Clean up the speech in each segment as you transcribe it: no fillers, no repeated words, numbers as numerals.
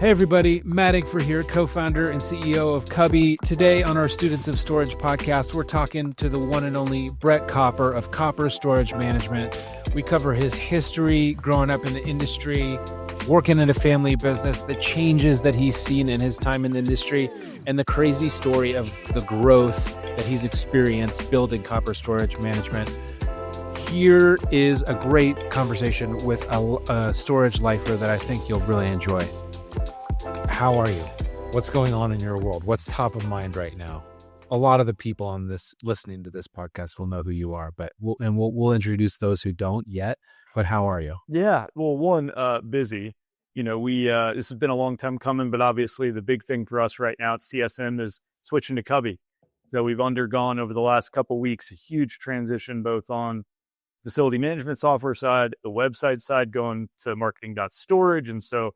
Hey everybody, Matt Engfer here, co-founder and CEO of Cubby. Today on our Students of Storage podcast, we're talking to the one and only Brett Copper of Copper Storage Management. We cover his history, growing up in the industry, working in a family business, the changes that he's seen in his time in the industry, and the crazy story of the growth that he's experienced building Copper Storage Management. Here is a great conversation with a storage lifer that I think you'll really enjoy. How are you? What's going on in your world? What's top of mind right now? A lot of the people on this listening to this podcast will know who you are, but we'll introduce those who don't yet. But how are you? Yeah, well, busy. We this has been a long time coming, but obviously the big thing for us right now at CSM is switching to Cubby. So we've undergone over the last couple of weeks a huge transition, both on facility management software side, the website side, going to marketing.storage, and so.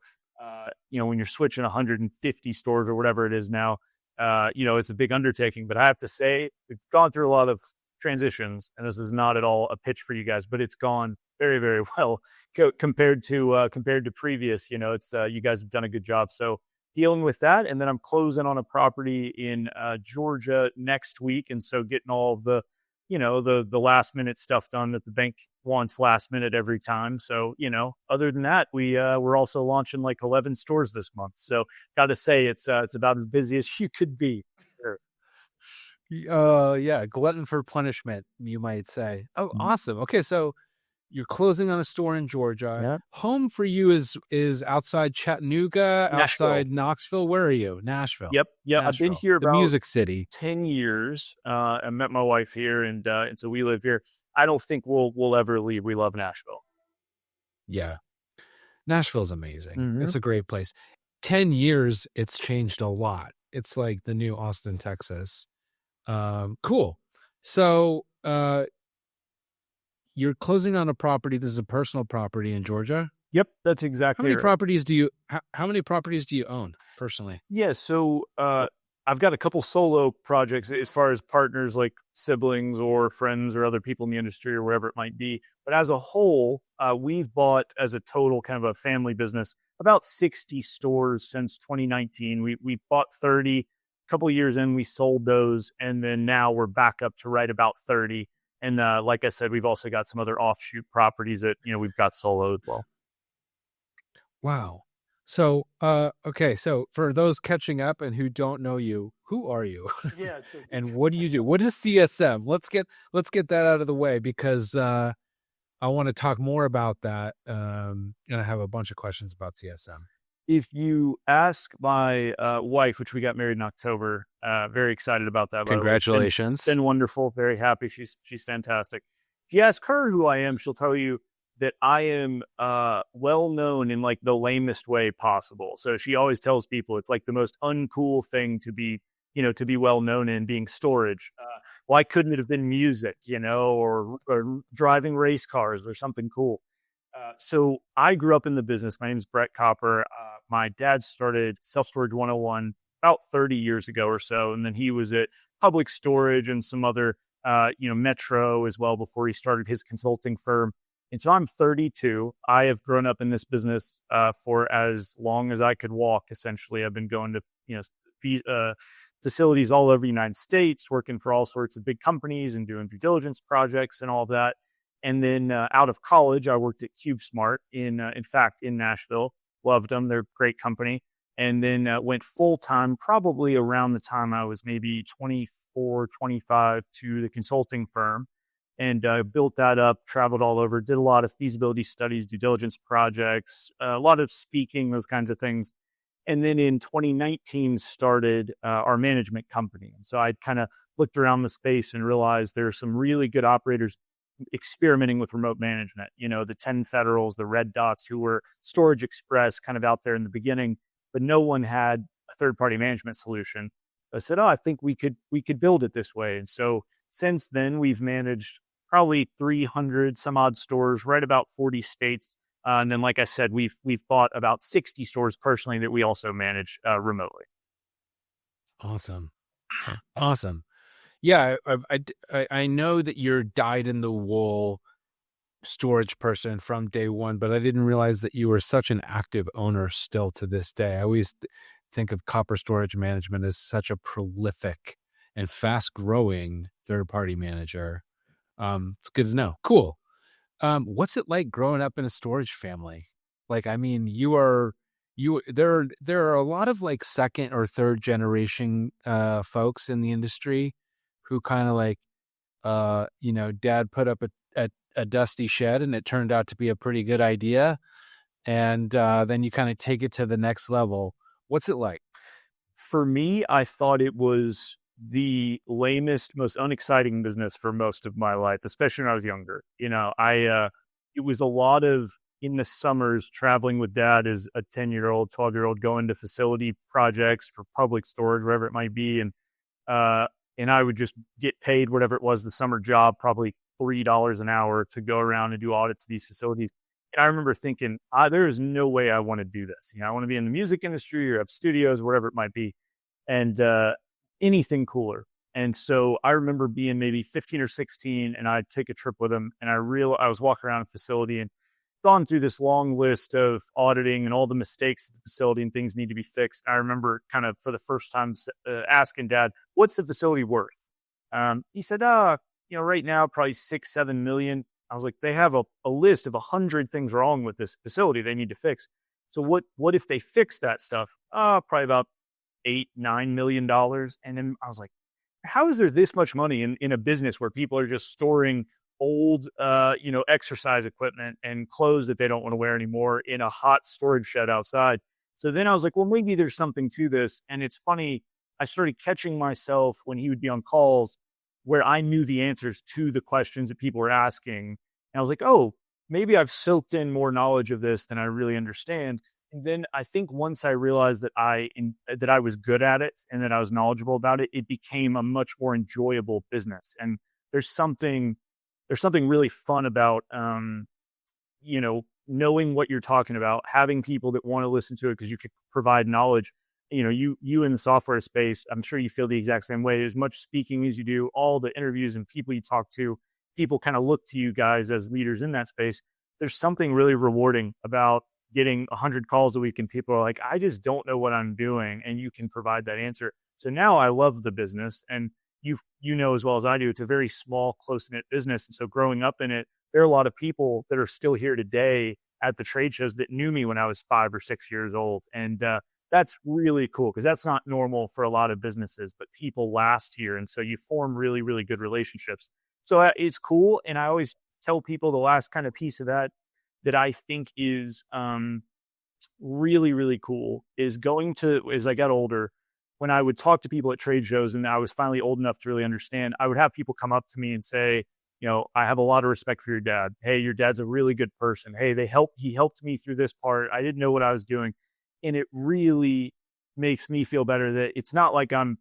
When you're switching 150 stores or whatever it is now, it's a big undertaking. But I have to say, we've gone through a lot of transitions, and this is not at all a pitch for you guys, but it's gone very, very well compared to previous. It's you guys have done a good job. So dealing with that, and then I'm closing on a property in Georgia next week, and so getting all of the the last minute stuff done that the bank wants last minute every time. So, other than that, we're also launching like 11 stores this month. So got to say it's about as busy as you could be. Sure. Yeah. Glutton for punishment, you might say. Oh, awesome. Okay. So you're closing on a store in Georgia. Yeah. Home for you is outside Chattanooga, outside Knoxville. Where are you? Nashville. Yep. Yeah. I've been here about the music city. 10 years. I met my wife here, and so we live here. I don't think we'll ever leave. We love Nashville. Yeah. Nashville's amazing. Mm-hmm. It's a great place. 10 years, it's changed a lot. It's like the new Austin, Texas. Cool. So, you're closing on a property. This is a personal property in Georgia. Yep, that's exactly. How many right. properties do you? How many properties do you own personally? Yeah, so I've got a couple solo projects as far as partners like siblings or friends or other people in the industry or wherever it might be. But as a whole, we've bought as a total kind of a family business about 60 stores since 2019. We bought 30. A couple of years in, we sold those, and then now we're back up to right about 30. And like I said, we've also got some other offshoot properties that, we've got solo as well. Wow. So, okay. So for those catching up and who don't know you, who are you? Yeah. And what do you do? What is CSM? Let's get that out of the way, because I want to talk more about that. And I have a bunch of questions about CSM. If you ask my wife, which we got married in October, very excited about that. Congratulations. It's been wonderful. Very happy. She's fantastic. If you ask her who I am, she'll tell you that I am well known in like the lamest way possible. So she always tells people it's like the most uncool thing to be well known in, being storage. Why couldn't it have been music, or driving race cars or something cool? So I grew up in the business. My name is Brett Copper. My dad started Self Storage 101 about 30 years ago or so. And then he was at Public Storage and some other, Metro as well before he started his consulting firm. And so I'm 32. I have grown up in this business for as long as I could walk, essentially. I've been going to, facilities all over the United States, working for all sorts of big companies and doing due diligence projects and all of that. And then out of college, I worked at CubeSmart in Nashville. Loved them. They're a great company. And then went full-time probably around the time I was maybe 24, 25 to the consulting firm, and built that up, traveled all over, did a lot of feasibility studies, due diligence projects, a lot of speaking, those kinds of things. And then in 2019 started our management company. And so I kind of looked around the space and realized there are some really good operators experimenting with remote management, the 10 Federals, the Red Dots, who were Storage Express kind of out there in the beginning, but no one had a third-party management solution. I said, I think we could build it this way. And so since then, we've managed probably 300 some odd stores, right about 40 states. And then, like I said, we've bought about 60 stores personally that we also manage remotely. Awesome. Yeah, I know that you're dyed in the wool storage person from day one, but I didn't realize that you were such an active owner still to this day. I always think of copper storage management as such a prolific and fast growing third party manager. It's good to know. Cool. What's it like growing up in a storage family? Like, I mean, there are a lot of like second or third generation folks in the industry who kind of like dad put up a dusty shed and it turned out to be a pretty good idea. And then you kind of take it to the next level. What's it like? For me, I thought it was the lamest, most unexciting business for most of my life, especially when I was younger. It was a lot of in the summers traveling with dad as a 10-year-old, 12-year-old, going to facility projects for public storage, wherever it might be. Uh, and I would just get paid whatever it was, the summer job, probably $3 an hour to go around and do audits of these facilities. And I remember thinking, there is no way I want to do this. I want to be in the music industry or have studios, whatever it might be, and anything cooler. And so I remember being maybe 15 or 16, and I'd take a trip with him, and I was walking around a facility and gone through this long list of auditing and all the mistakes at the facility and things need to be fixed. I remember kind of for the first time asking dad, "What's the facility worth?" He said, right now probably 6-7 million. I was like, they have a list of 100 things wrong with this facility they need to fix. So what if they fix that stuff? Probably about $8-9 million. And then I was like, how is there this much money in a business where people are just storing old exercise equipment and clothes that they don't want to wear anymore in a hot storage shed outside? So then I was like, well, maybe there's something to this. And it's funny, I started catching myself when he would be on calls where I knew the answers to the questions that people were asking. And I was like, oh, maybe I've soaked in more knowledge of this than I really understand. And then I think once I realized that I was good at it and that I was knowledgeable about it, it became a much more enjoyable business. And there's something really fun about knowing what you're talking about, having people that want to listen to it because you could provide knowledge. You in the software space, I'm sure you feel the exact same way. As much speaking as you do, all the interviews and people you talk to, people kind of look to you guys as leaders in that space. There's something really rewarding about getting 100 calls a week and people are like, I just don't know what I'm doing. And you can provide that answer. So now I love the business. And you know as well as I do, it's a very small, close-knit business. And so growing up in it, there are a lot of people that are still here today at the trade shows that knew me when I was 5 or 6 years old. And that's really cool because that's not normal for a lot of businesses, but people last here. And so you form really, really good relationships. So it's cool. And I always tell people the last kind of piece of that I think is really, really cool is going to, as I got older, when I would talk to people at trade shows and I was finally old enough to really understand, I would have people come up to me and say, I have a lot of respect for your dad. Hey, your dad's a really good person. Hey, he helped me through this part. I didn't know what I was doing. And it really makes me feel better that it's not like I'm,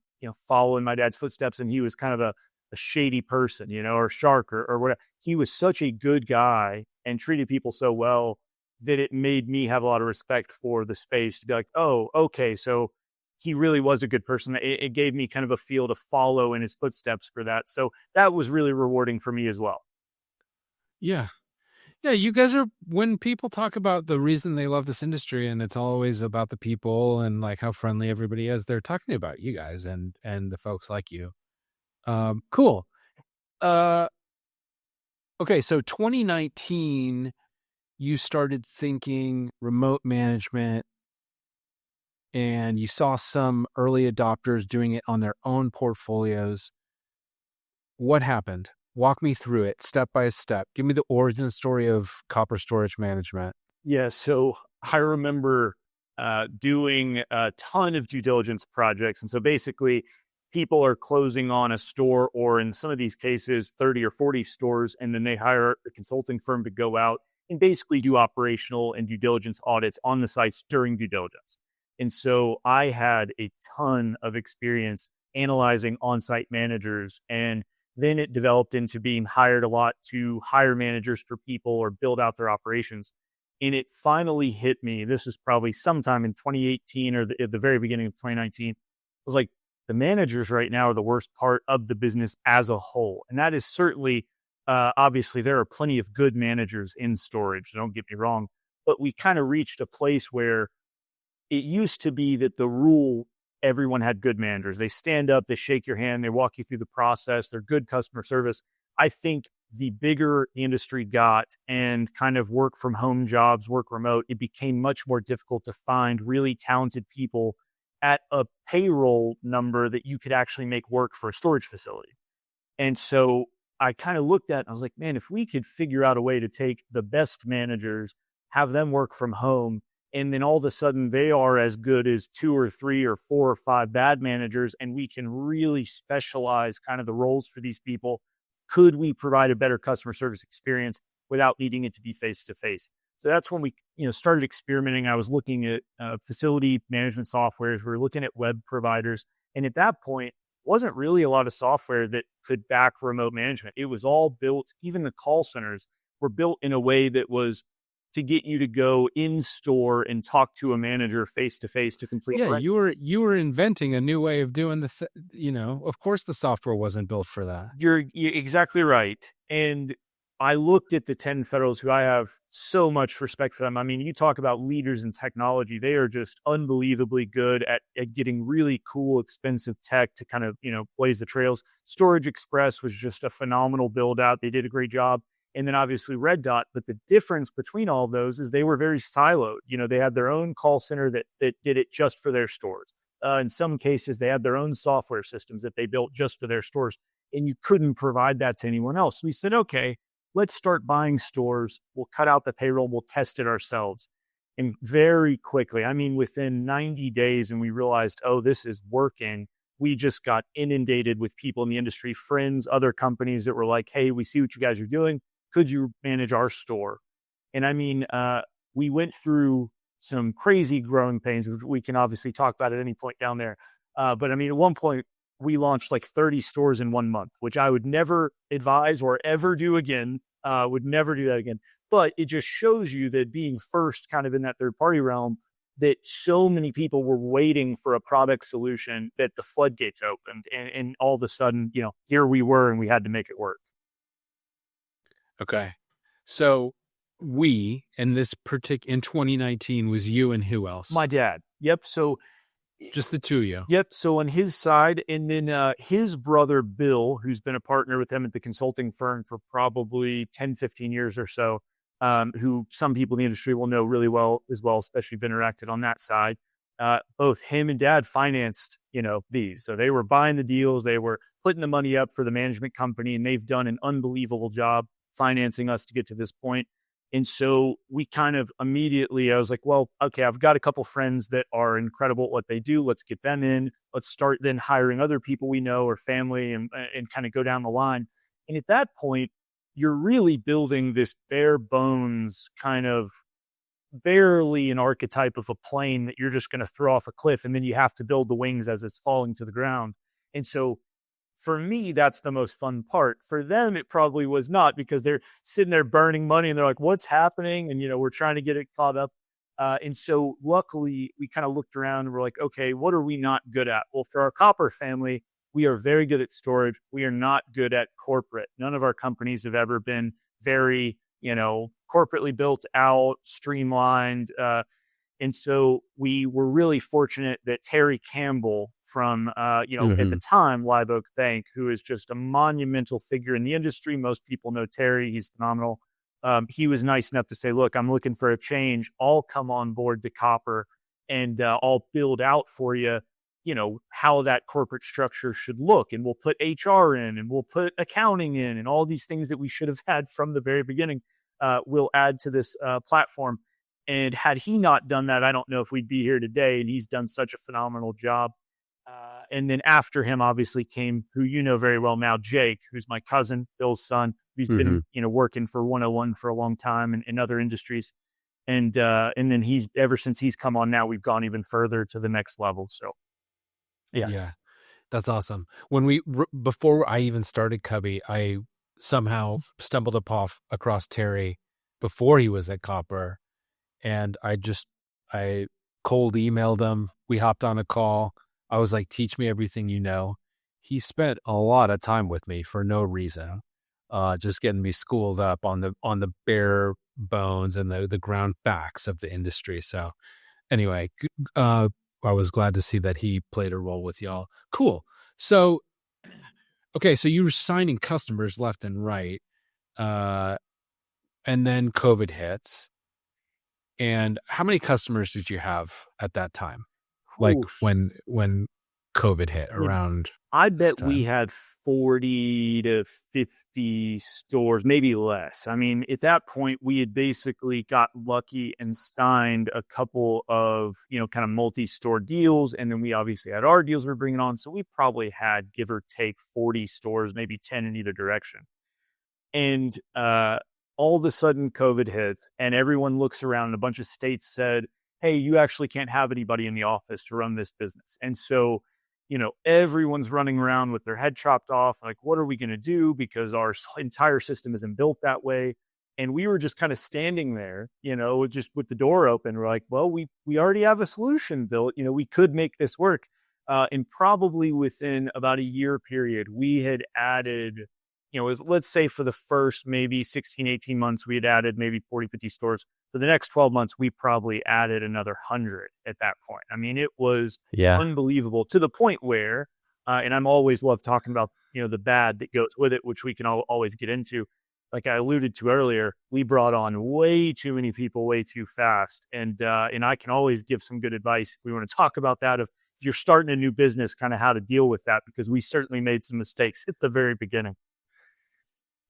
following my dad's footsteps and he was kind of a shady person, or shark or whatever. He was such a good guy and treated people so well that it made me have a lot of respect for the space to be like, oh, okay, so he really was a good person. It gave me kind of a feel to follow in his footsteps for that. So that was really rewarding for me as well. Yeah. Yeah, you guys are, when people talk about the reason they love this industry and it's always about the people and like how friendly everybody is, they're talking about you guys and the folks like you. Cool. Okay, so 2019, you started thinking remote management and you saw some early adopters doing it on their own portfolios. What happened? Walk me through it step by step. Give me the origin story of copper storage management. Yeah, so I remember doing a ton of due diligence projects. And so basically, people are closing on a store, or in some of these cases, 30 or 40 stores, and then they hire a consulting firm to go out and basically do operational and due diligence audits on the sites during due diligence. And so I had a ton of experience analyzing on-site managers, and then it developed into being hired a lot to hire managers for people or build out their operations. And it finally hit me. This is probably sometime in 2018 or at the very beginning of 2019. It was like, the managers right now are the worst part of the business as a whole. And that is certainly obviously there are plenty of good managers in storage, don't get me wrong, but we kind of reached a place where it used to be that the rule, everyone had good managers. They stand up, they shake your hand, they walk you through the process, they're good customer service. I think the bigger the industry got and kind of work from home jobs, work remote, it became much more difficult to find really talented people at a payroll number that you could actually make work for a storage facility. And so I kind of looked at it and I was like, man, if we could figure out a way to take the best managers, have them work from home, and then all of a sudden they are as good as 2 or 3 or 4 or 5 bad managers, and we can really specialize kind of the roles for these people. Could we provide a better customer service experience without needing it to be face to face? So that's when we, started experimenting. I was looking at facility management softwares. We were looking at web providers, and at that point, wasn't really a lot of software that could back remote management. It was all built. Even the call centers were built in a way that was to get you to go in store and talk to a manager face to face to complete. Yeah, you were inventing a new way of doing of course the software wasn't built for that. You're exactly right. And I looked at the 10 Federals, who I have so much respect for them. I mean, you talk about leaders in technology. They are just unbelievably good at getting really cool, expensive tech to kind of, blaze the trails. Storage Express was just a phenomenal build out. They did a great job. And then obviously Red Dot. But the difference between all of those is they were very siloed. They had their own call center that did it just for their stores. In some cases, they had their own software systems that they built just for their stores. And you couldn't provide that to anyone else. So we said, okay, let's start buying stores. We'll cut out the payroll. We'll test it ourselves. And very quickly, I mean, within 90 days, and we realized, oh, this is working. We just got inundated with people in the industry, friends, other companies that were like, hey, we see what you guys are doing. Could you manage our store? And I mean, we went through some crazy growing pains, which we can obviously talk about at any point down there. But I mean, at one point, we launched like 30 stores in 1 month, which I would never advise or ever do again. Would never do that again. But it just shows you that being first kind of in that third party realm, that so many people were waiting for a product solution that the floodgates opened. And all of a sudden, here we were and we had to make it work. Okay. So in 2019 was you and who else? My dad. Yep. So just the two of you. Yep. So on his side, and then his brother, Bill, who's been a partner with him at the consulting firm for probably 10, 15 years or so, who some people in the industry will know really well as well, especially if you've interacted on that side. Both him and dad financed, these. So they were buying the deals. They were putting the money up for the management company, and they've done an unbelievable job financing us to get to this point. And so we kind of immediately, I was like, well, okay, I've got a couple friends that are incredible at what they do. Let's get them in. Let's start then hiring other people we know or family and kind of go down the line. And at that point, you're really building this bare bones kind of barely an archetype of a plane that you're just going to throw off a cliff. And then you have to build the wings as it's falling to the ground. And so for me, that's the most fun part. For them, it probably was not, because they're sitting there burning money and they're like, what's happening? And, we're trying to get it caught up. And so luckily, we kind of looked around and we're like, okay, what are we not good at? Well, for our copper family, we are very good at storage. We are not good at corporate. None of our companies have ever been very, corporately built out, streamlined. And so we were really fortunate that Terry Campbell from, at the time, Live Oak Bank, who is just a monumental figure in the industry. Most people know Terry. He's phenomenal. He was nice enough to say, look, I'm looking for a change. I'll come on board to Copper and I'll build out for you, how that corporate structure should look. And we'll put HR in and we'll put accounting in and all these things that we should have had from the very beginning. We'll add to this platform. And had he not done that, I don't know if we'd be here today. And he's done such a phenomenal job. And then after him, obviously, came who you know very well now, Jake, who's my cousin, Bill's son, who's been working for 101 for a long time and in other industries. And then ever since he's come on now, we've gone even further to the next level. So, yeah, that's awesome. Before I even started Cubby, I somehow stumbled across Terry before he was at Copper. And I cold emailed him. We hopped on a call. I was like, teach me everything you know. He spent a lot of time with me for no reason. just getting me schooled up on the bare bones and the ground facts of the industry. So anyway, I was glad to see that he played a role with y'all. Cool. So, okay, so you were signing customers left and right, and then COVID hits. And how many customers did you have at that time? Like Oof. when COVID hit I mean, around I bet we time? had 40 to 50 stores, maybe less. I mean, at that point, we had basically got lucky and signed a couple of, kind of multi-store deals. And then we obviously had our deals we're bringing on. So we probably had, give or take, 40 stores, maybe 10 in either direction. And all of a sudden, COVID hits, and everyone looks around, and a bunch of states said, "Hey, you actually can't have anybody in the office to run this business." And so, everyone's running around with their head chopped off. Like, what are we going to do? Because our entire system isn't built that way. And we were just kind of standing there, with the door open. We're like, well, we already have a solution built. We could make this work. And probably within about a year period, we had added, let's say for the first maybe 16, 18 months, we had added maybe 40, 50 stores. For the next 12 months, we probably added another 100 at that point. I mean, it was Yeah. unbelievable, to the point where, and I'm always love talking about, the bad that goes with it, which we can always get into. Like I alluded to earlier, we brought on way too many people way too fast. And I can always give some good advice if we want to talk about that, if you're starting a new business, kind of how to deal with that, because we certainly made some mistakes at the very beginning.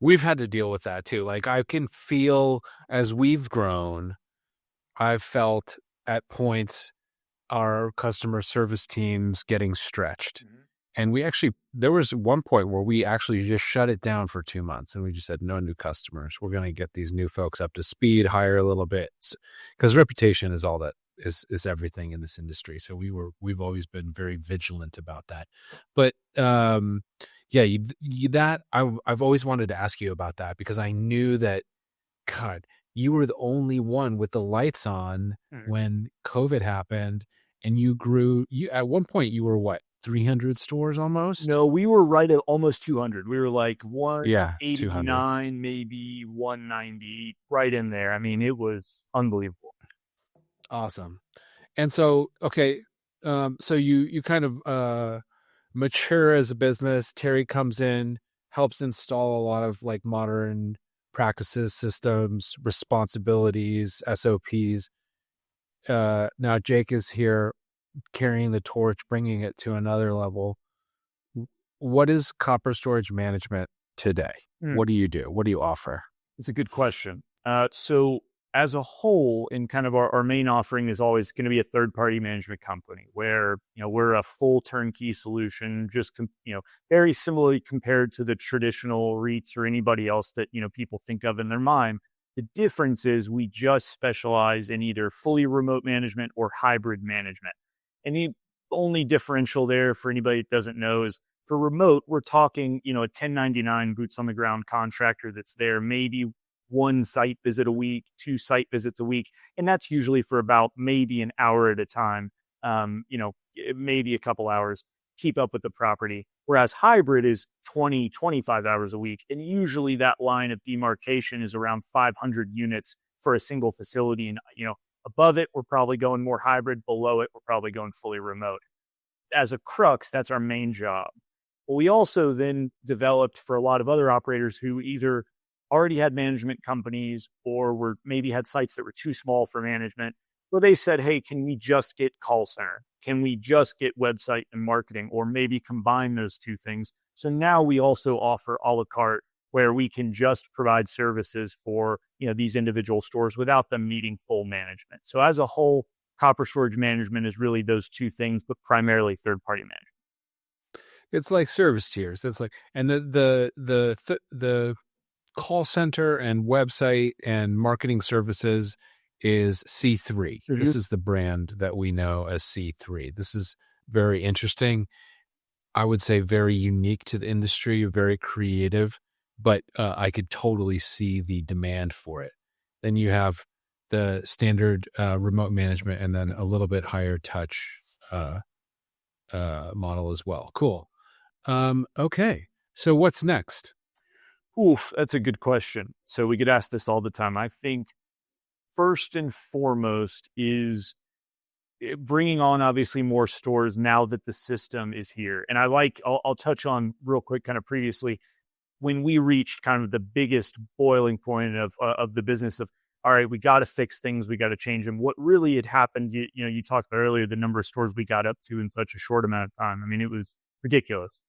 We've had to deal with that too. Like I can feel as we've grown, I've felt at points our customer service teams getting stretched. Mhm. And there was one point where we actually just shut it down for 2 months and we just said, no new customers. We're going to get these new folks up to speed, hire a little bit. Because reputation is all that is everything in this industry. So we've always been very vigilant about that. But, yeah, I've always wanted to ask you about that because I knew that, God, you were the only one with the lights on Mhm. when COVID happened, and you grew. You at one point you were what, 300 stores almost? No, we were right at almost 200. We were like Yeah, 200. 189, maybe 190, right in there. I mean, it was unbelievable. Awesome. And so, okay, so you kind of mature as a business. Terry comes in, helps install a lot of like modern practices, systems, responsibilities, SOPs. Now Jake is here carrying the torch, bringing it to another level. What is copper storage management today? Hmm. What do you do? What do you offer? It's a good question. So as a whole, in kind of our main offering is always going to be a third-party management company where, we're a full turnkey solution, just, very similarly compared to the traditional REITs or anybody else that, people think of in their mind. The difference is we just specialize in either fully remote management or hybrid management. And the only differential there for anybody that doesn't know is for remote, we're talking, a 1099 boots on the ground contractor that's there maybe one site visit a week, two site visits a week. And that's usually for about maybe an hour at a time, maybe a couple hours, keep up with the property. Whereas hybrid is 20, 25 hours a week. And usually that line of demarcation is around 500 units for a single facility. And, above it, we're probably going more hybrid. Below it, we're probably going fully remote. As a crux, that's our main job. But we also then developed for a lot of other operators who either already had management companies or were maybe had sites that were too small for management, where they said, hey, can we just get call center? Can we just get website and marketing, or maybe combine those two things? So now we also offer a la carte, where we can just provide services for, these individual stores without them needing full management. So as a whole, copper storage management is really those two things, but primarily third-party management. It's like service tiers. It's like, and the call center and website and marketing services is C3. This is the brand that we know as C3. This is very interesting. I would say very unique to the industry, very creative, but I could totally see the demand for it. Then you have the standard remote management and then a little bit higher touch model as well. Cool. Okay. So what's next? Oof, that's a good question. So we get asked this all the time. I think first and foremost is bringing on obviously more stores now that the system is here. And I'll touch on real quick kind of previously when we reached kind of the biggest boiling point of the business of, all right, we got to fix things, we got to change them. What really had happened, you talked about earlier, the number of stores we got up to in such a short amount of time. I mean, it was ridiculous.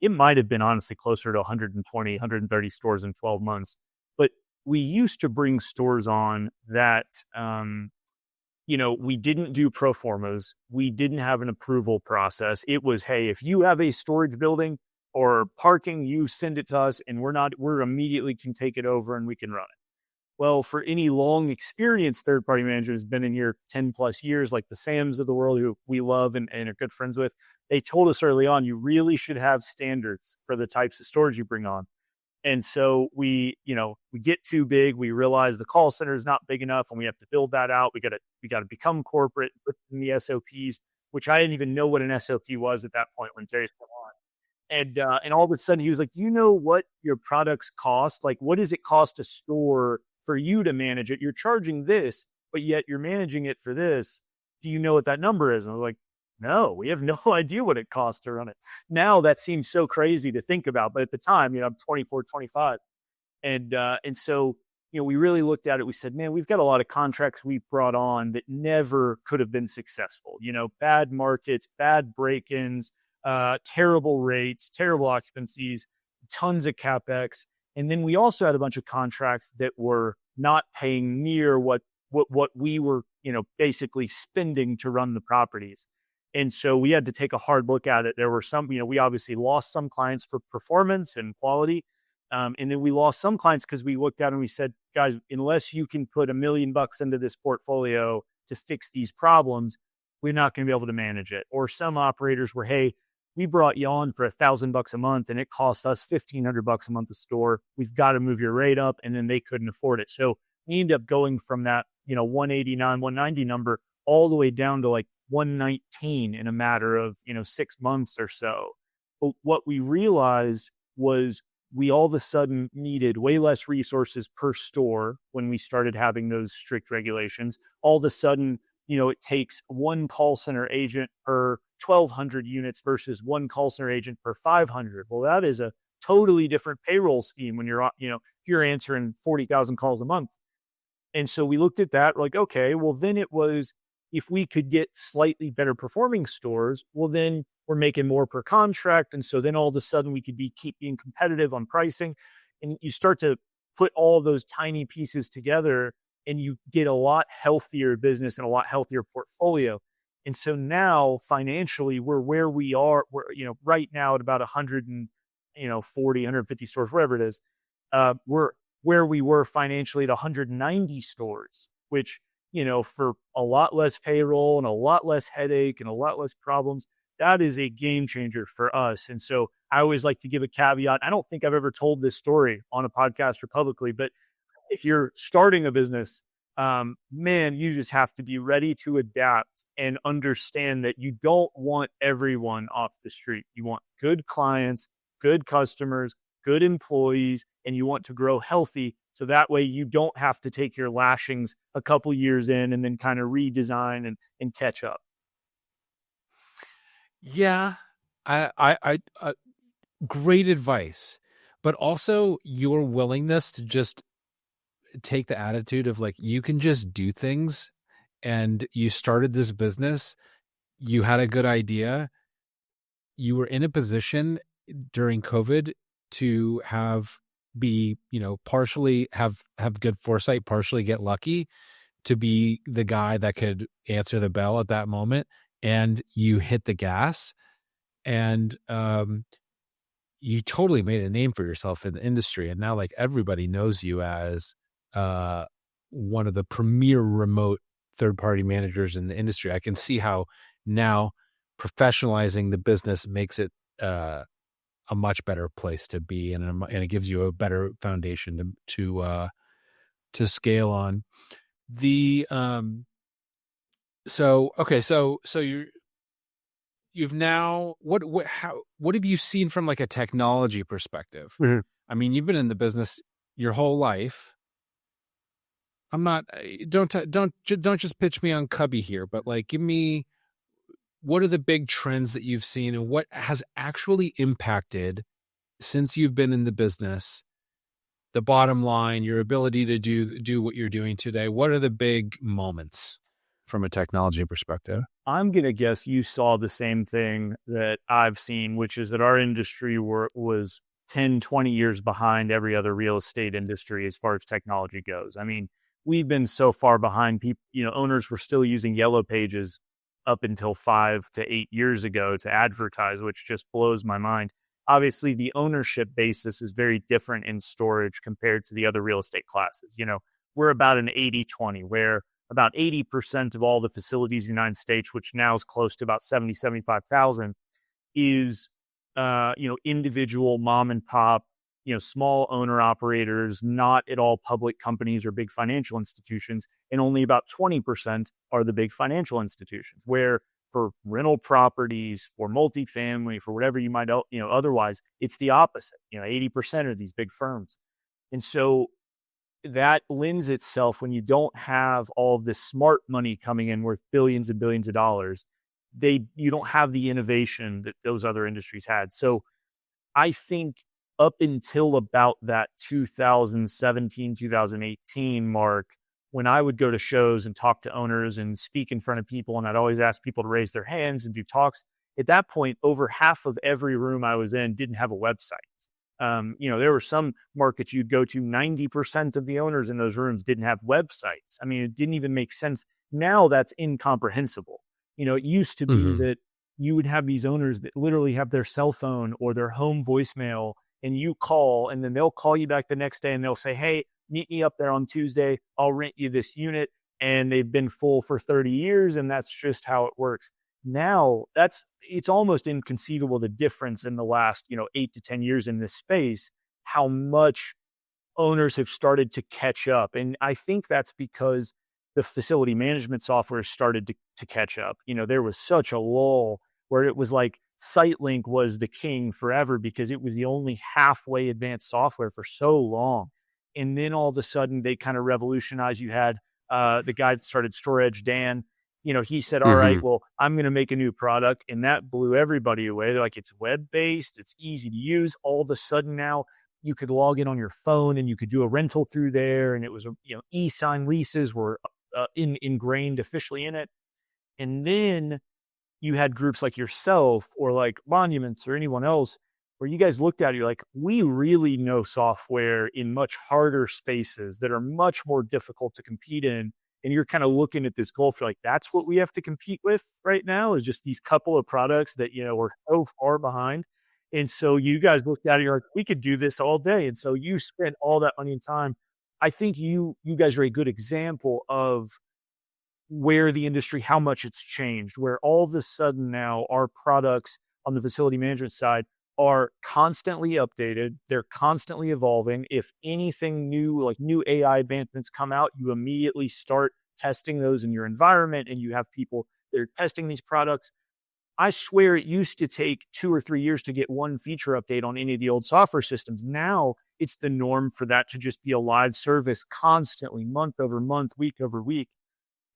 It might have been honestly closer to 120, 130 stores in 12 months. But we used to bring stores on that, we didn't do pro formas. We didn't have an approval process. It was, hey, if you have a storage building or parking, you send it to us and we're immediately can take it over and we can run it. Well, for any long experienced third party manager who's been in here 10 plus years, like the Sams of the world who we love and are good friends with, they told us early on, you really should have standards for the types of storage you bring on. And so we get too big. We realize the call center is not big enough and we have to build that out. We got to become corporate, put in the SOPs, which I didn't even know what an SOP was at that point when Terry's come on. And all of a sudden he was like, do you know what your products cost? Like, what does it cost to store for you to manage it? You're charging this, but yet you're managing it for this. Do you know what that number is? And I was like, no, we have no idea what it costs to run it. Now that seems so crazy to think about. But at the time, I'm 24, 25. And so, we really looked at it. We said, man, we've got a lot of contracts we brought on that never could have been successful. Bad markets, bad break-ins, terrible rates, terrible occupancies, tons of CapEx. And then we also had a bunch of contracts that were not paying near what we were, basically spending to run the properties. And so we had to take a hard look at it. There were some, we obviously lost some clients for performance and quality. And then we lost some clients because we looked at it and we said, guys, unless you can put $1 million into this portfolio to fix these problems, we're not going to be able to manage it. Or some operators were, hey, we brought you on for $1,000 a month and it cost us $1,500 a month to store. We've got to move your rate up. And then they couldn't afford it. So we ended up going from that, 189, 190 number all the way down to like 119 in a matter of, 6 months or so. But what we realized was we all of a sudden needed way less resources per store when we started having those strict regulations. All of a sudden, it takes one call center agent per 1,200 units versus one call center agent per 500. Well, that is a totally different payroll scheme when you're, if you're answering 40,000 calls a month. And so we looked at that, we're like, okay, well, then it was, if we could get slightly better performing stores, well, then we're making more per contract. And so then all of a sudden we could keep being competitive on pricing. And you start to put all of those tiny pieces together and you get a lot healthier business and a lot healthier portfolio. And so now financially we're where we are, we're, right now at about 140, 150 stores, wherever it is. We're where we were financially at 190 stores, which, for a lot less payroll and a lot less headache and a lot less problems, that is a game changer for us. And so I always like to give a caveat. I don't think I've ever told this story on a podcast or publicly, but if you're starting a business, man, you just have to be ready to adapt and understand that you don't want everyone off the street. You want good clients, good customers, good employees, and you want to grow healthy. So that way you don't have to take your lashings a couple years in and then kind of redesign and catch up. Yeah, I great advice, but also your willingness to just take the attitude of like, you can just do things, and you started this business, you had a good idea, you were in a position during COVID to partially have good foresight, partially get lucky to be the guy that could answer the bell at that moment. And you hit the gas, and you totally made a name for yourself in the industry. And now like everybody knows you as one of the premier remote third-party managers in the industry. I can see how now professionalizing the business makes it a much better place to be, and it gives you a better foundation to scale on. The so you've now what have you seen from like a technology perspective? Mhm. I mean, you've been in the business your whole life. I'm not. Don't just pitch me on Cubby here, but like, give me what are the big trends that you've seen, and what has actually impacted since you've been in the business. The bottom line, your ability to do what you're doing today. What are the big moments from a technology perspective? I'm going to guess you saw the same thing that I've seen, which is that our industry was 10, 20 years behind every other real estate industry as far as technology goes. I mean, we've been so far behind. People, owners were still using yellow pages up until 5 to 8 years ago to advertise, which just blows my mind. Obviously, the ownership basis is very different in storage compared to the other real estate classes. We're about an 80-20, where about 80% of all the facilities in the United States, which now is close to about 75,000, is, individual mom and pop, small owner operators, not at all public companies or big financial institutions. And only about 20% are the big financial institutions, where for rental properties, for multifamily, for whatever you might, otherwise, it's the opposite. 80% are these big firms. And so that lends itself, when you don't have all of this smart money coming in worth billions and billions of dollars, you don't have the innovation that those other industries had. So I think up until about that 2017, 2018 mark, when I would go to shows and talk to owners and speak in front of people, and I'd always ask people to raise their hands and do talks, at that point, over half of every room I was in didn't have a website. There were some markets you'd go to, 90% of the owners in those rooms didn't have websites. I mean, it didn't even make sense. Now that's incomprehensible. It used to be Mm-hmm. that you would have these owners that literally have their cell phone or their home voicemail, and you call, and then they'll call you back the next day and they'll say, hey, meet me up there on Tuesday. I'll rent you this unit. And they've been full for 30 years. And that's just how it works. Now it's almost inconceivable, the difference in the last, 8 to 10 years in this space, how much owners have started to catch up. And I think that's because the facility management software started to catch up. There was such a lull where it was like SiteLink was the king forever because it was the only halfway advanced software for so long. And then all of a sudden they kind of revolutionized. You had the guy that started Storage, Dan. He said, all right, Mm-hmm. well, I'm going to make a new product. And that blew everybody away. They're like, it's web-based, it's easy to use. All of a sudden now you could log in on your phone and you could do a rental through there. And it was, e-sign leases were ingrained officially in it. And then you had groups like yourself or like Monuments or anyone else where you guys looked at it, you're like, we really know software in much harder spaces that are much more difficult to compete in. And you're kind of looking at this goal for like, that's what we have to compete with right now, is just these couple of products that, we're so far behind. And so you guys looked at it, you're like, we could do this all day. And so you spent all that money and time. I think you guys are a good example of where the industry, how much it's changed, where all of a sudden now our products on the facility management side are constantly updated. They're constantly evolving. If anything new, like new AI advancements come out, you immediately start testing those in your environment and you have people that are testing these products. I swear it used to take 2 or 3 years to get one feature update on any of the old software systems. Now it's the norm for that to just be a live service constantly, month over month, week over week.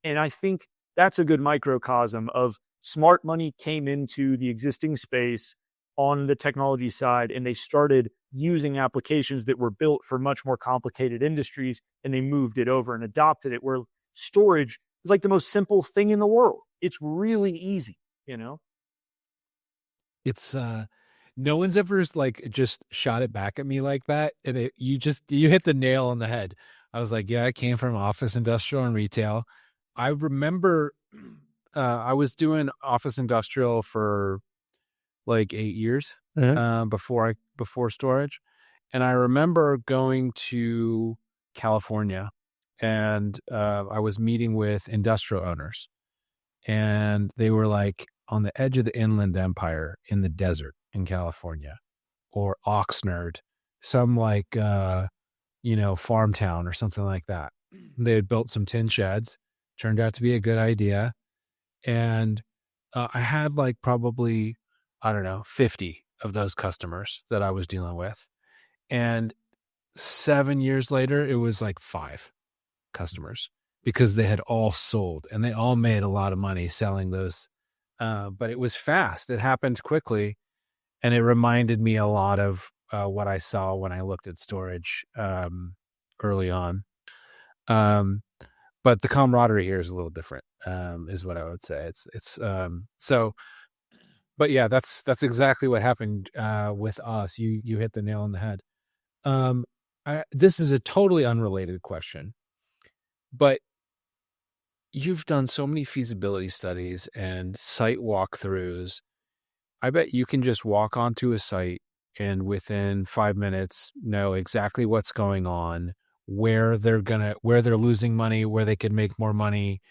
And I think that's a good microcosm of smart money came into the existing space on the technology side, and they started using applications that were built for much more complicated industries, and they moved it over and adopted it, where storage is like the most simple thing in the world. It's really easy. It's no one's ever like just shot it back at me like that, and you hit the nail on the head. I was like, yeah, I came from office, industrial, and retail. I remember I was doing office industrial for like 8 years Uh-huh. before storage, and I remember going to California, and I was meeting with industrial owners, and they were like on the edge of the Inland Empire in the desert in California, or Oxnard, some like farm town or something like that. They had built some tin sheds, turned out to be a good idea, and I had like probably, I don't know, 50 of those customers that I was dealing with. And 7 years later, it was like 5 customers because they had all sold and they all made a lot of money selling those. But it was fast. It happened quickly. And it reminded me a lot of what I saw when I looked at storage early on. But the camaraderie here is a little different, is what I would say. So, but yeah, that's exactly what happened with us. You hit the nail on the head. This is a totally unrelated question, but you've done so many feasibility studies and site walkthroughs. I bet you can just walk onto a site and within 5 minutes know exactly what's going on, where they're losing money, where they could make more money.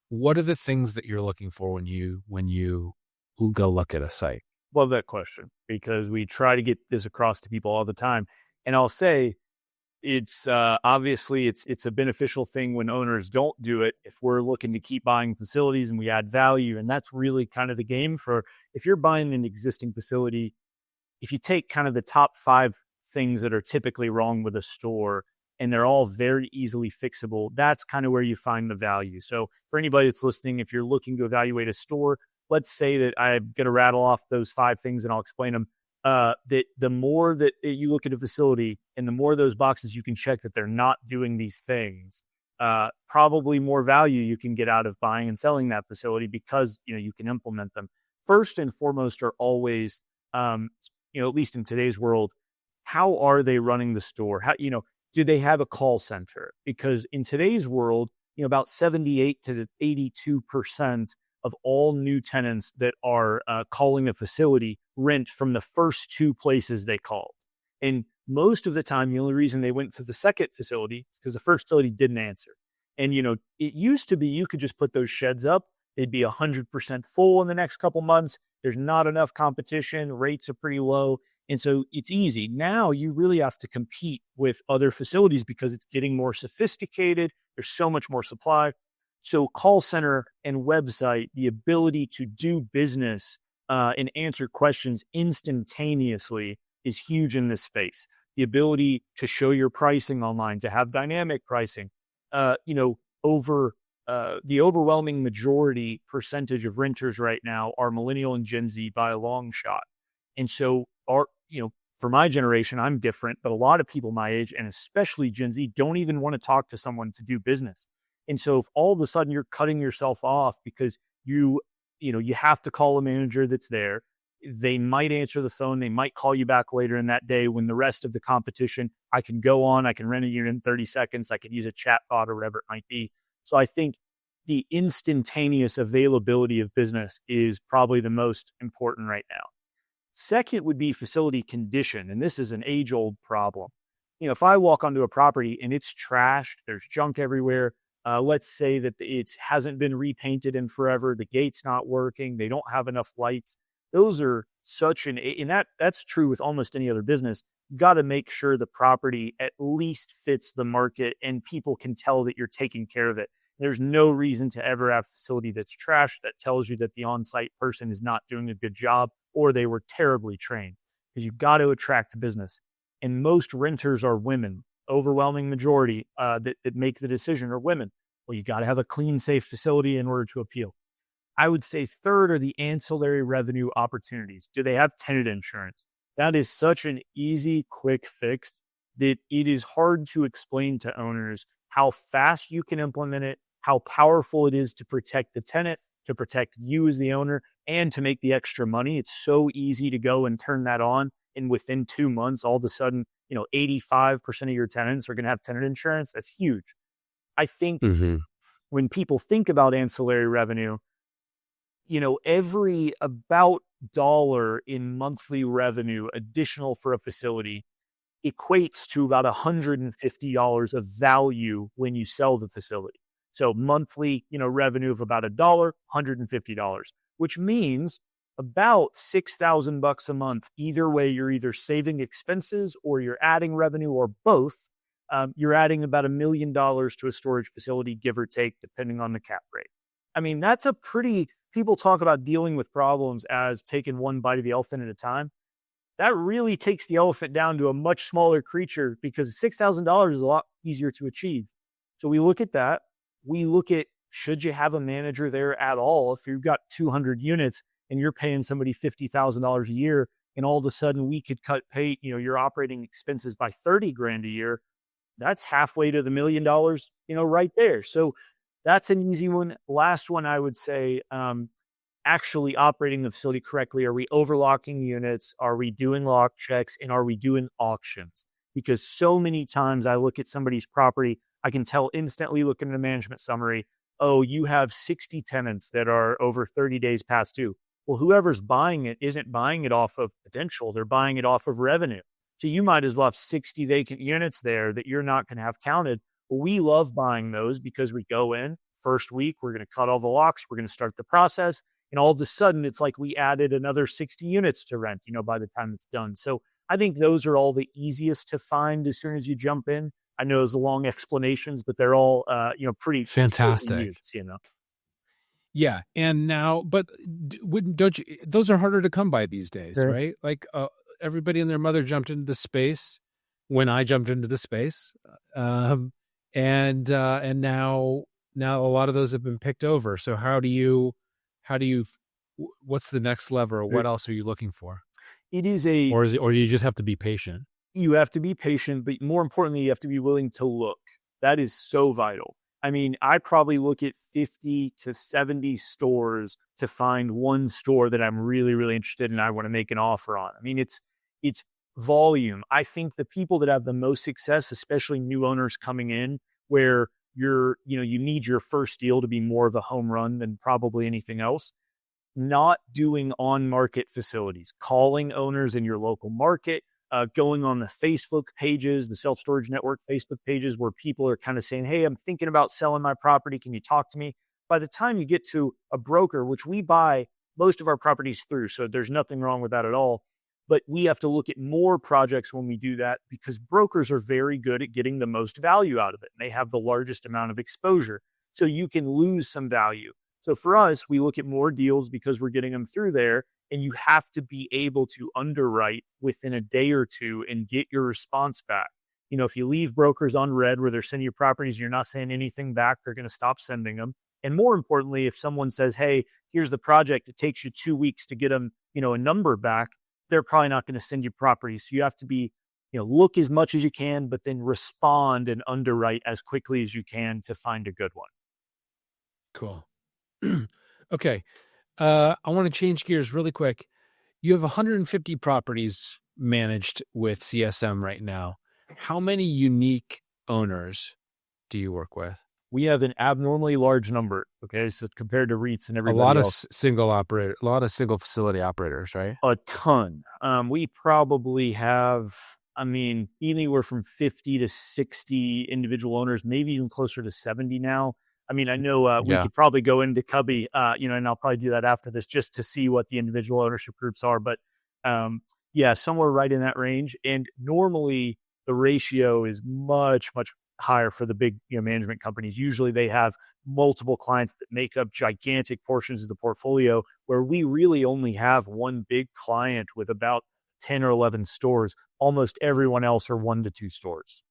What are the things that you're looking for when you go look at a site? Love that question because we try to get this across to people all the time. And I'll say it's obviously it's a beneficial thing when owners don't do it. If we're looking to keep buying facilities and we add value, and that's really kind of the game for if you're buying an existing facility, if you take kind of the top 5 things that are typically wrong with a store and they're all very easily fixable, that's kind of where you find the value. So for anybody that's listening, if you're looking to evaluate a store, let's say that I'm going to rattle off those 5 things and I'll explain them. That the more that you look at a facility and the more those boxes you can check that they're not doing these things, probably more value you can get out of buying and selling that facility because, you can implement them. First and foremost are always, at least in today's world, how are they running the store? How, do they have a call center? Because in today's world, about 78 to 82% of all new tenants that are calling a facility rent from the first 2 places they called. And most of the time, the only reason they went to the second facility is because the first facility didn't answer. And, it used to be you could just put those sheds up. They'd be 100% full in the next couple months. There's not enough competition. Rates are pretty low. And so it's easy. Now you really have to compete with other facilities because it's getting more sophisticated. There's so much more supply. So call center and website, the ability to do business and answer questions instantaneously is huge in this space. The ability to show your pricing online, to have dynamic pricing, over the overwhelming majority percentage of renters right now are millennial and Gen Z by a long shot. And so for my generation, I'm different, but a lot of people my age and especially Gen Z don't even want to talk to someone to do business. And so if all of a sudden you're cutting yourself off because you have to call a manager that's there, they might answer the phone. They might call you back later in that day when the rest of the competition, I can go on, I can rent a unit in 30 seconds. I can use a chat bot or whatever it might be. So I think the instantaneous availability of business is probably the most important right now. Second would be facility condition. And this is an age-old problem. If I walk onto a property and it's trashed, there's junk everywhere. Let's say that it hasn't been repainted in forever. The gate's not working. They don't have enough lights. Those are and that's true with almost any other business. You got to make sure the property at least fits the market and people can tell that you're taking care of it. There's no reason to ever have a facility that's trashed that tells you that the on-site person is not doing a good job or they were terribly trained, because you got to attract business. And most renters are women. Overwhelming majority that make the decision are women. Well, you got to have a clean, safe facility in order to appeal. I would say third are the ancillary revenue opportunities. Do they have tenant insurance? That is such an easy, quick fix that it is hard to explain to owners how fast you can implement it, how powerful it is to protect the tenant, to protect you as the owner, and to make the extra money. It's so easy to go and turn that on. And within 2 months, all of a sudden, 85% of your tenants are going to have tenant insurance. That's huge. I think when people think about ancillary revenue, every about $1 in monthly revenue additional for a facility equates to about $150 of value when you sell the facility. So monthly, revenue of about $1, $150, which means about $6,000 a month. Either way, you're either saving expenses or you're adding revenue or both. You're adding about $1 million to a storage facility, give or take, depending on the cap rate. I mean, that's people talk about dealing with problems as taking one bite of the elephant at a time. that really takes the elephant down to a much smaller creature because $6,000 is a lot easier to achieve. So we look at that. We look at, should you have a manager there at all? If you've got 200 units and you're paying somebody $50,000 a year, and all of a sudden we could cut your operating expenses by 30 grand a year, that's halfway to the $1 million, right there. So that's an easy one. Last one, I would say, actually operating the facility correctly. Are we overlocking units? Are we doing lock checks? And are we doing auctions? Because so many times I look at somebody's property, I can tell instantly looking at the management summary, oh, you have 60 tenants that are over 30 days past due. Well, whoever's buying it isn't buying it off of potential. They're buying it off of revenue. So you might as well have 60 vacant units there that you're not going to have counted. Well, we love buying those because we go in first week, we're going to cut all the locks, we're going to start the process. And all of a sudden, it's like we added another 60 units to rent, by the time it's done. So I think those are all the easiest to find as soon as you jump in. I know those are long explanations, but they're all, pretty fantastic. use. Yeah. And now, but don't you, those are harder to come by these days, Sure. right? Like everybody and their mother jumped into the space when I jumped into the space. And now a lot of those have been picked over. So what's the next lever, or what else are you looking for? Or you just have to be patient? You have to be patient, but more importantly, you have to be willing to look. That is so vital. I mean, I probably look at 50 to 70 stores to find one store that I'm really, really interested in and I want to make an offer on. I mean, it's volume. I think the people that have the most success, especially new owners coming in, where you need your first deal to be more of a home run than probably anything else, not doing on-market facilities, calling owners in your local market, going on the Facebook pages, the Self-Storage Network Facebook pages, where people are kind of saying, hey, I'm thinking about selling my property. Can you talk to me? By the time you get to a broker, which we buy most of our properties through, so there's nothing wrong with that at all, but we have to look at more projects when we do that because brokers are very good at getting the most value out of it. And they have the largest amount of exposure. So you can lose some value. So for us, we look at more deals because we're getting them through there, and you have to be able to underwrite within a day or two and get your response back. If you leave brokers unread where they're sending you properties and you're not saying anything back, they're going to stop sending them. And more importantly, if someone says, hey, here's the project, it takes you 2 weeks to get them, a number back, they're probably not going to send you properties. So you have to be, look as much as you can, but then respond and underwrite as quickly as you can to find a good one. Cool. Okay. I want to change gears really quick. You have 150 properties managed with CSM right now. How many unique owners do you work with? We have an abnormally large number. Okay. So compared to REITs and everybody else. A lot of single facility operators, right? A ton. We probably have, anywhere from 50 to 60 individual owners, maybe even closer to 70 now. I know we could probably go into Cubby, and I'll probably do that after this just to see what the individual ownership groups are. But somewhere right in that range. And normally the ratio is much, much higher for the big management companies. Usually they have multiple clients that make up gigantic portions of the portfolio, where we really only have one big client with about 10 or 11 stores. Almost everyone else are 1 to 2 stores.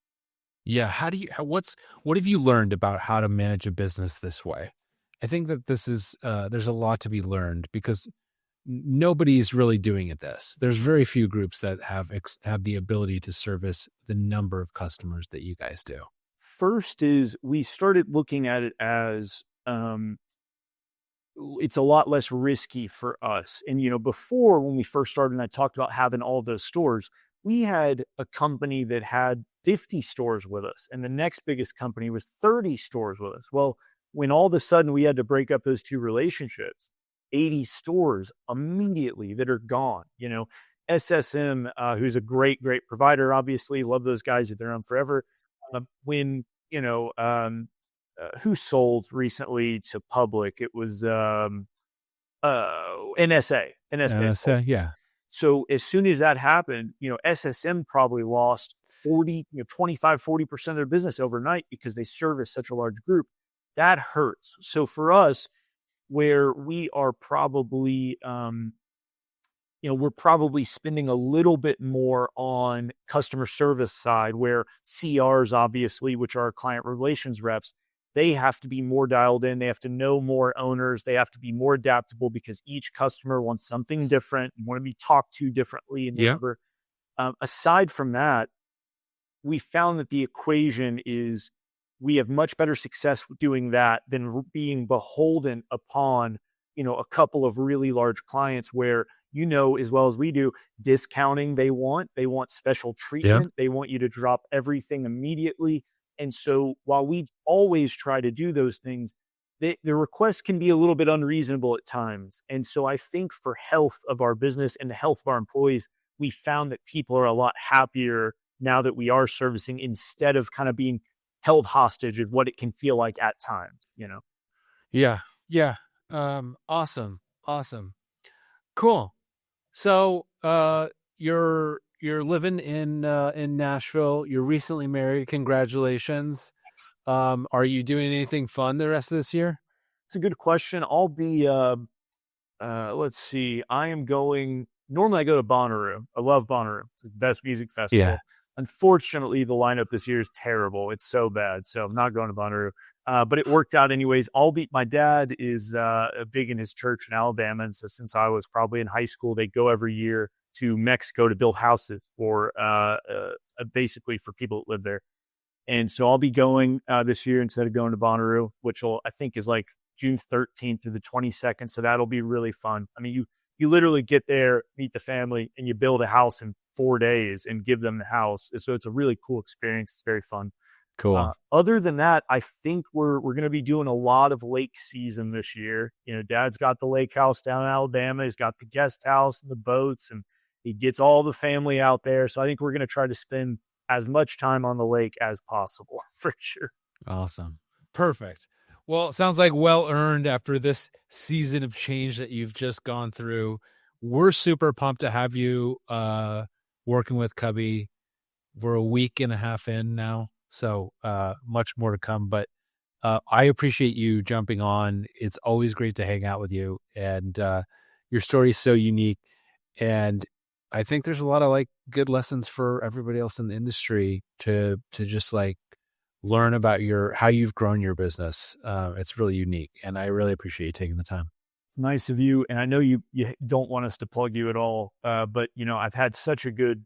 Yeah. What have you learned about how to manage a business this way? I think that this is, there's a lot to be learned because nobody's really doing it this. There's very few groups that have the ability to service the number of customers that you guys do. First is we started looking at it as, it's a lot less risky for us. And, before when we first started and I talked about having all those stores, we had a company that had 50 stores with us, and the next biggest company was 30 stores with us. Well, when all of a sudden we had to break up those two relationships, 80 stores immediately that are gone. SSM, who's a great, great provider, obviously, love those guys, they're on forever. When, who sold recently to public? It was NSA. Yeah. So as soon as that happened, SSM probably lost 25, 40% of their business overnight because they service such a large group. That hurts. So for us, where we are probably we're probably spending a little bit more on customer service side where CRs, obviously, which are client relations reps, they have to be more dialed in. They have to know more owners. They have to be more adaptable because each customer wants something different and want to be talked to differently and Yeah. whatever. Aside from that, we found that the equation is we have much better success with doing that than being beholden upon, a couple of really large clients where, as well as we do, discounting they want special Yeah. treatment. They want you to drop everything immediately. And so while we always try to do those things, the request can be a little bit unreasonable at times. And so I think for health of our business and the health of our employees, we found that people are a lot happier now that we are servicing instead of kind of being held hostage of what it can feel like at times. Yeah. Yeah. Awesome. Awesome. Cool. So, you're living in Nashville. You're recently married. Congratulations. Are you doing anything fun the rest of this year? It's a good question. I'll be, let's see, normally I go to Bonnaroo. I love Bonnaroo. It's the best music Yeah. festival. Unfortunately, the lineup this year is terrible. It's so bad. So I'm not going to Bonnaroo. But it worked out anyways. My dad is big in his church in Alabama. And so since I was probably in high school, they go every year to Mexico to build houses for basically for people that live there. And so I'll be going this year instead of going to Bonnaroo, which I think is like June 13th through the 22nd. So that'll be really fun. I mean, you literally get there, meet the family, and you build a house in 4 days and give them the house. So it's a really cool experience. It's very fun. Cool. Other than that, I think we're going to be doing a lot of lake season this year. Dad's got the lake house down in Alabama. He's got the guest house and the boats, and he gets all the family out there. So I think we're going to try to spend as much time on the lake as possible for sure. Awesome. Perfect. Well, it sounds like well earned after this season of change that you've just gone through. We're super pumped to have you working with Cubby. We're a week and a half in now, so much more to come. But I appreciate you jumping on. It's always great to hang out with you, and your story is so unique. And I think there's a lot of good lessons for everybody else in the industry to just learn about how you've grown your business. It's really unique, and I really appreciate you taking the time. It's nice of you. And I know you don't want us to plug you at all, but I've had such a good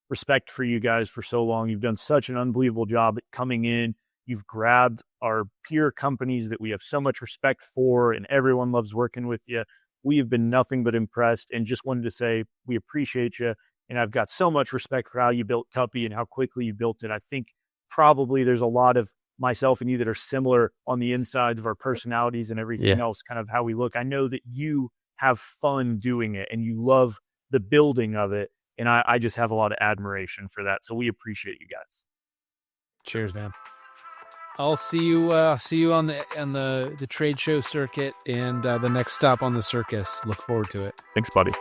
respect for you guys for so long. You've done such an unbelievable job at coming in. You've grabbed our peer companies that we have so much respect for, and everyone loves working with you. We have been nothing but impressed, and just wanted to say we appreciate you. And I've got so much respect for how you built Cubby and how quickly you built it. I think probably there's a lot of myself and you that are similar on the insides of our personalities and everything else, kind of how we look. I know that you have fun doing it and you love the building of it. And I just have a lot of admiration for that. So we appreciate you guys. Cheers, man. I'll see you on the trade show circuit and the next stop on the circus. Look forward to it. Thanks, buddy.